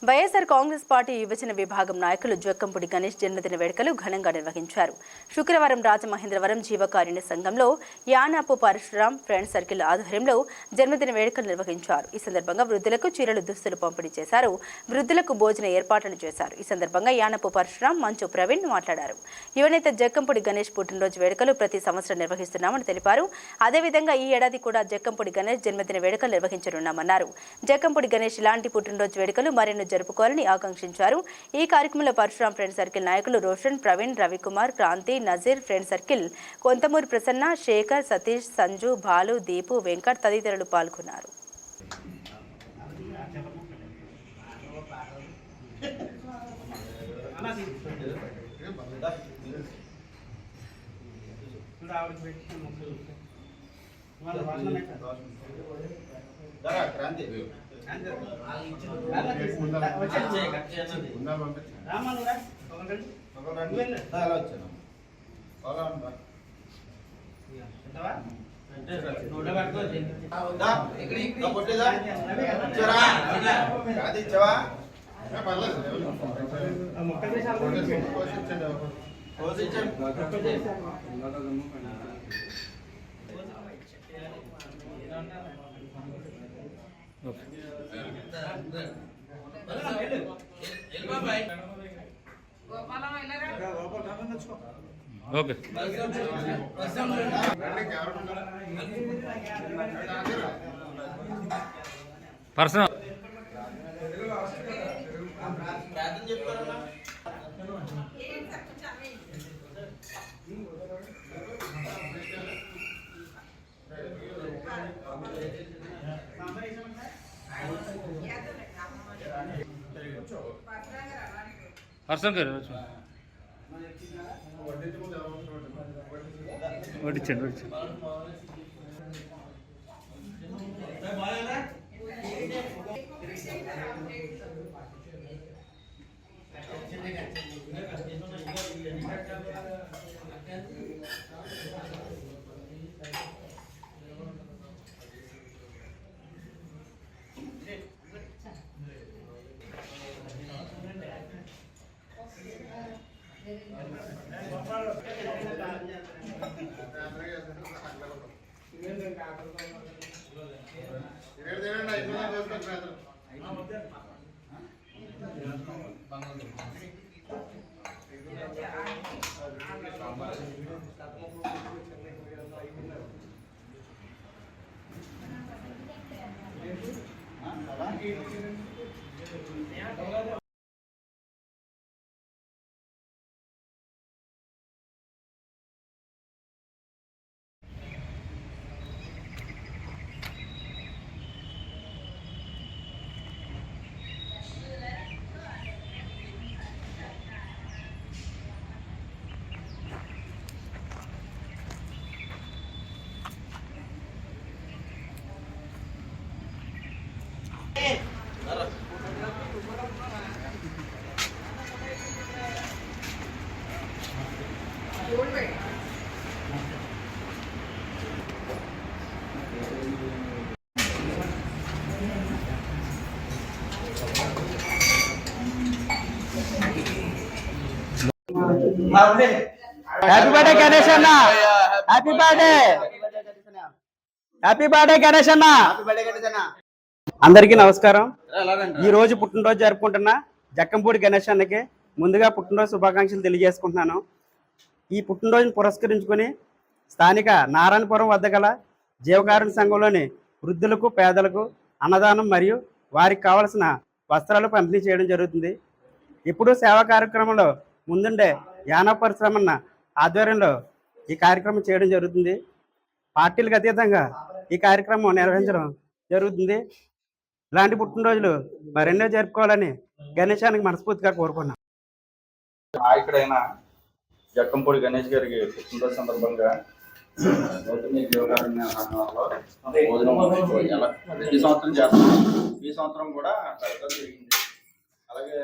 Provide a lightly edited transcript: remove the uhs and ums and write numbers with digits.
YSR Congress party యువజన విభాగం నాయకులు జక్కంపూడి గణేష్ జన్మదిన వేడుకలు ఘనంగా నిర్వహించారు. శుక్రవారం రాజమహేంద్రవరం జీవకారుణ్య సంఘంలో యానాపు పరశురామ్ ఫ్రెండ్ సర్కిల్ ఆధ్వర్యంలో జన్మదిన వేడుకలు నిర్వహించారు. ఈ సందర్భంగా వృద్ధులకు చీరలు దుస్తులు పంపిణీ చేశారు. వృద్ధులకు భోజన ఏర్పాట్లను చేశారు. ఈ సందర్భంగా యానాపు పరశురామ్, మంచు ప్రవీణ్ మాట్లాడారు. యువనేత జక్కంపూడి గణేష్ పుట్టినరోజు వేడుకలు ప్రతి సంవత్సరం నిర్వహిస్తున్నామని తెలిపారు. అదేవిధంగా ఈ ఏడాది కూడా జక్కంపూడి గణేష్ జన్మదిన వేడుకలు నిర్వహించనున్నామన్నారు. జక్కంపూడి గణేష్ ఇలాంటి పుట్టినరోజు వేడుకలు మరెన్నో జరుపుకోవాలని ఆకాంక్షించారు. ఈ కార్యక్రమంలో పరశురామ్ ఫ్రెండ్ సర్కిల్ నాయకులు రోషన్, ప్రవీణ్, రవికుమార్, క్రాంతి, నజీర్, ఫ్రెండ్ సర్కిల్ కొంతమూరి ప్రసన్న, శేఖర్, సతీష్, సంజు, బాలు, దీపు, వెంకట్ తదితరులు పాల్గొన్నారు. ఓకే పర్సనల్ పర్సనల్ వడ్డించండి హ్యాపీ బర్త్డే గణేష్ అన్న, happy birthday, happy birthday Ganesh అన్న. అందరికీ నమస్కారం. ఈ రోజు పుట్టినరోజు జరుపుకుంటున్నా జక్కంపూడి గణేష్ అన్నకి ముందుగా పుట్టినరోజు శుభాకాంక్షలు తెలియజేసుకుంటున్నాను. ఈ పుట్టినరోజును పురస్కరించుకొని స్థానిక నారాయణపురం వద్ద గల జీవకారుణ్య సంఘంలోని వృద్ధులకు, పేదలకు అన్నదానం మరియు వారికి కావలసిన వస్త్రాలు పంపిణీ చేయడం జరుగుతుంది. ఇప్పుడు సేవా కార్యక్రమంలో ముందుండే యానా పరిశ్రమన్న ఆధ్వర్యంలో ఈ కార్యక్రమం చేయడం జరుగుతుంది. పార్టీలకు అతీతంగా ఈ కార్యక్రమం నిర్వహించడం జరుగుతుంది. ఇలాంటి పుట్టినరోజులు మరెన్నో జరుపుకోవాలని గణేశానికి మనస్ఫూర్తిగా కోరుకున్నాం. నాయకుడైన జక్కంపూడి గణేష్ గారికి పుట్టినరోజు సందర్భంగా ప్రతి సంవత్సరం చేస్తాం. ఈ సంవత్సరం కూడా జరిగింది. అలాగే